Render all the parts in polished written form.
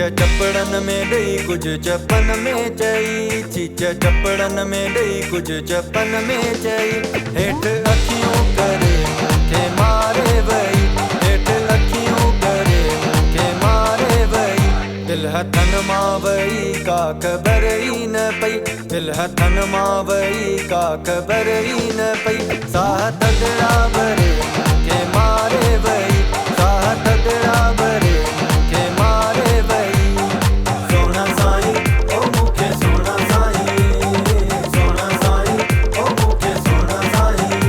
चपड़न में ॾेई कुछ चपन में चई, चीच चपड़न में ॾेई कुछ चपन में चई। हेठ अखियूं करे मूंखे मारे वई, हेठ अखियूं करे मूंखे मारे वई। दिल हथन मां वई का ख़बर ई न पई, दिल हथन मां वई का ख़बर ई न पई। साह तगड़ा भरे मूंखे मारे वई, साह तगड़ा भरे मूंखे मारे वई। सोना साईं ओ मूंखे सोना साईं, सोना साईं ओ मूंखे सोना साईं।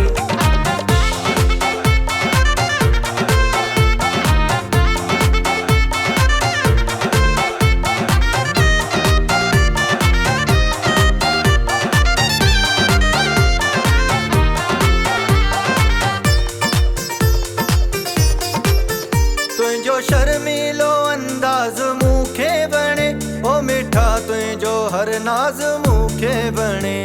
तुझो शर्मीलो अंदाज मूंखे वणे, ओ मिठा तुझो हर नाज मूंखे वणे।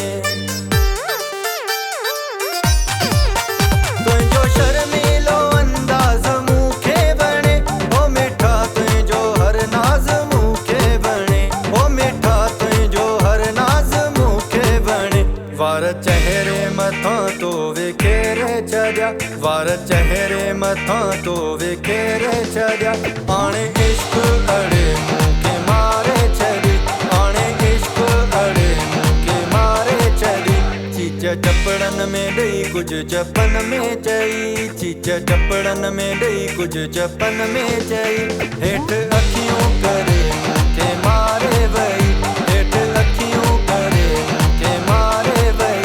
तुझो शर्मीलो अंदाज मूंखे वणे, ओ मिठा तुझो हर नाज मूंखे वणे, ओ मिठा तुझो हर नाज मूंखे वणे। वार चेहरे मथां तो विखेरे छॾिया, वार चेहरे मथां तो विखेरे छॾिया। हाणे इश्क अड़े मूंखे मारे छॾी, हाणे इश्क अड़े मूंखे मारे छॾी। चीच चपड़न में ॾेई कुछ चपन में चई, चीच चपड़न में ॾेई कुछ चपन में चई। हेठ अखियूं करे मूंखे मारे वई, हेठ अखियूं करे मूंखे मारे वई।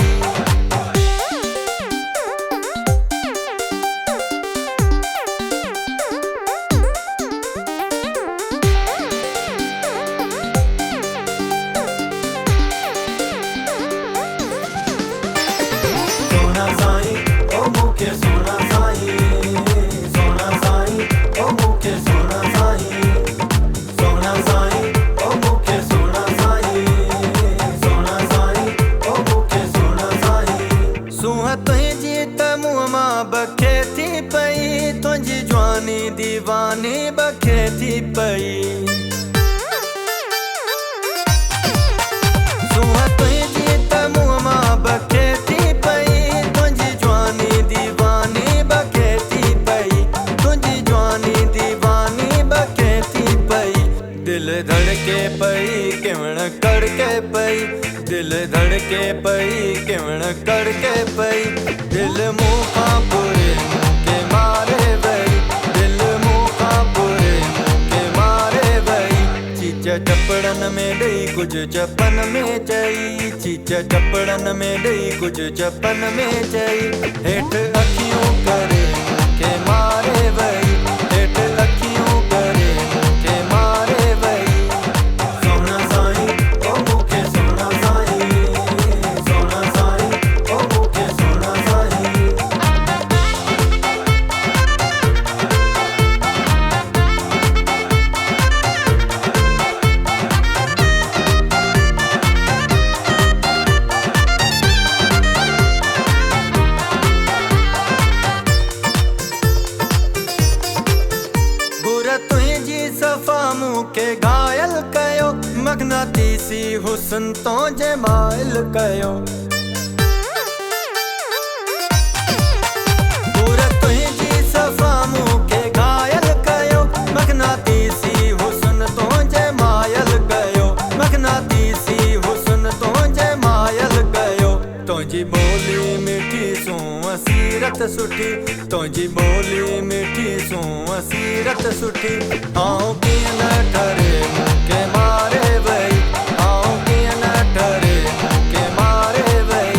सोना साईं ओ मूंखे सोना साईं, सोना साईं ओ मूंखे सोना साईं। सोना साईं ओ मूंखे सोना साईं, सोना साईं ओ मूंखे सोना साईं। सूंहं तुंहिंजी त मुंहं मां बखे थी पई, तुंहिंजी जवानी दीवानी बखे थी पई। सूंहं तुंहिंजी त मुंहं मां बखे थी पई, तुंहिंजी जवानी दीवानी बखे थी पई, तुंहिंजी जवानी दीवानी बखे थी पई। दिल धड़के पई किवण कड़के पई, दिल धड़के पई किवण कड़के पई। दिल मुंह खां पुरे मूंखे मारे वई, दिल मुंह खां पुरे मूंखे मारे वई। चीच चपड़न में ॾेई कुछ चपन में चई, चीच चपड़न में ॾेई कुछ चपन में चई। हेठ अखियूं करे मूंखे मारे वई, हेठ अखियूं करे मूंखे मारे वई। सोना साईं ओ मूंखे सोना साईं, सोना साईं ओ मूंखे सोना साईं। तुंहिंजी सफ़ा मूंखे घायल कयो, मगनातीसी हुस्न तो जमाइल कयो। तुंहिंजी सफ़ा मूंखे घायल कयो, मगनातीसी हुस्न तो जमाइल कयो, मगनातीसी हुस्न तो जमाइल कयो। तुंहिंजी ॿोली मिठी सूंहं सीरत सुठी, तुंहिंजी ॿोली मिठी सूंहं सीरत सुठी। आऊं कीअं न ठरे मूंखे मारे वई, आऊं कीअं न ठरे मूंखे मारे वई।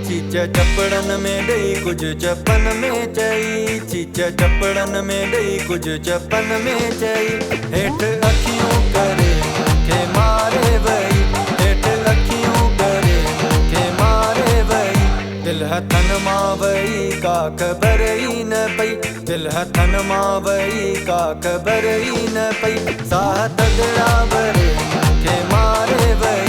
चीच चपड़न में ॾेई कुछ चपन में चई, चीच चपड़न में ॾेई कुछ चपन में चई। हेठ अखियूं करे मूंखे मारे वई, हेठ अखियूं करे मूंखे मारे वई। दिल हथन मां वई का ख़बर ई न पई, दिल हथन मां वई का ख़बर ई न पई। साह तगड़ा भरे मूंखे मारे वई।